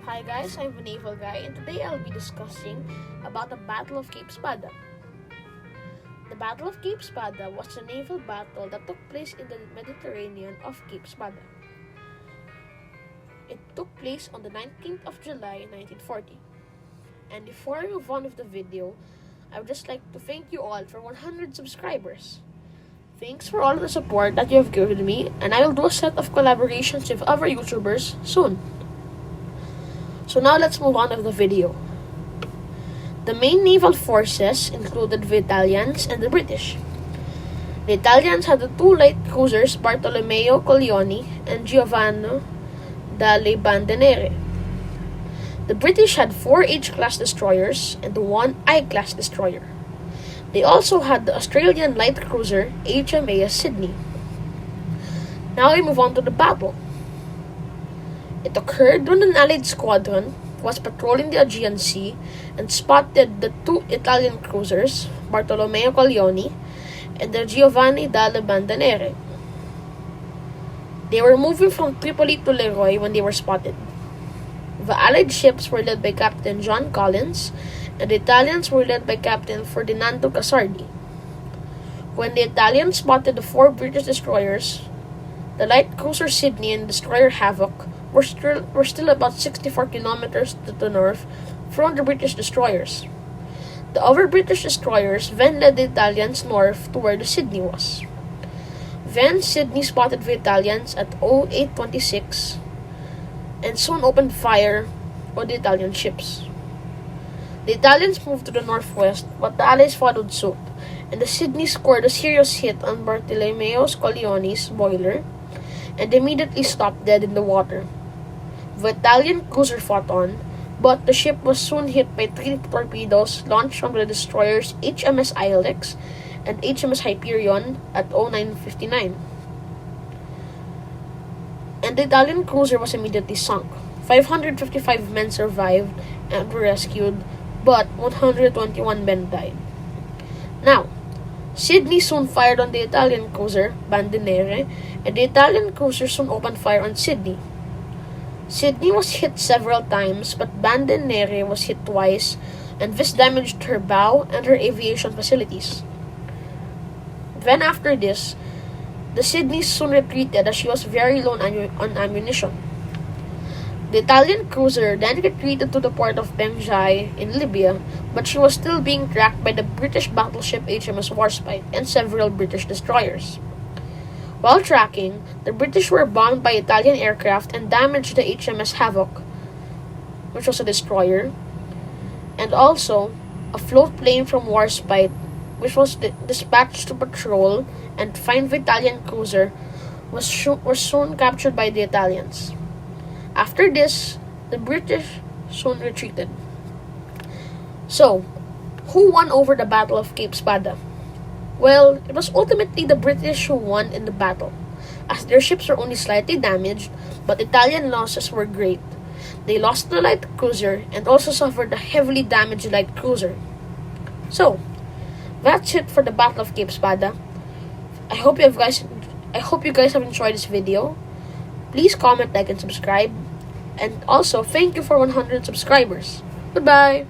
Hi guys, I'm the Naval Guy, and today I'll be discussing about the Battle of Cape Spada. The Battle of Cape Spada was a naval battle that took place in the Mediterranean of Cape Spada. It took place on the 19th of July, 1940. And before I move on with the video, I would just like to thank you all for 100 subscribers. Thanks for all the support that you have given me, and I will do a set of collaborations with other YouTubers soon. So now let's move on with the video. The main naval forces included the Italians and the British. The Italians had the two light cruisers Bartolomeo Colleoni and Giovanni dalle Bandiere. The British had 4 H-class destroyers and 1 I-class destroyer. They also had the Australian light cruiser HMAS Sydney. Now we move on to the battle. It occurred when an Allied squadron was patrolling the Aegean Sea and spotted the 2 Italian cruisers, Bartolomeo Colleoni and the Giovanni dalle Bandiere. They were moving from Tripoli to Leroy when they were spotted. The Allied ships were led by Captain John Collins, and the Italians were led by Captain Ferdinando Casardi. When the Italians spotted the 4 British destroyers, the light cruiser Sydney and destroyer Havoc were still about 64 kilometers to the north from the British destroyers. The other British destroyers then led the Italians north to where the Sydney was. Then Sydney spotted the Italians at 0826 and soon opened fire on the Italian ships. The Italians moved to the northwest, but the Allies followed suit, and the Sydney scored a serious hit on Bartolomeo Colleoni's boiler and immediately stopped dead in the water. The Italian cruiser fought on, but the ship was soon hit by 3 torpedoes launched from the destroyers HMS Ilex and HMS Hyperion at 0959. And the Italian cruiser was immediately sunk. 555 men survived and were rescued, but 121 men died. Now, Sydney soon fired on the Italian cruiser Bandiere, and the Italian cruiser soon opened fire on Sydney. Sydney was hit several times, but Bandiere was hit twice, and this damaged her bow and her aviation facilities. Then after this, the Sydney soon retreated as she was very low on ammunition. The Italian cruiser then retreated to the port of Benjai in Libya, but she was still being tracked by the British battleship HMS Warspite and several British destroyers. While tracking, the British were bombed by Italian aircraft and damaged the HMS Havoc, which was a destroyer, and also a float plane from Warspite, which was dispatched to patrol and find the Italian cruiser, was soon captured by the Italians. After this, the British soon retreated. So, who won over the Battle of Cape Spada? Well, it was ultimately the British who won in the battle, as their ships were only slightly damaged, but Italian losses were great. They lost the light cruiser and also suffered a heavily damaged light cruiser. So, that's it for the Battle of Cape Spada. I hope you guys have enjoyed this video. Please comment, like, and subscribe. And also, thank you for 100 subscribers. Goodbye!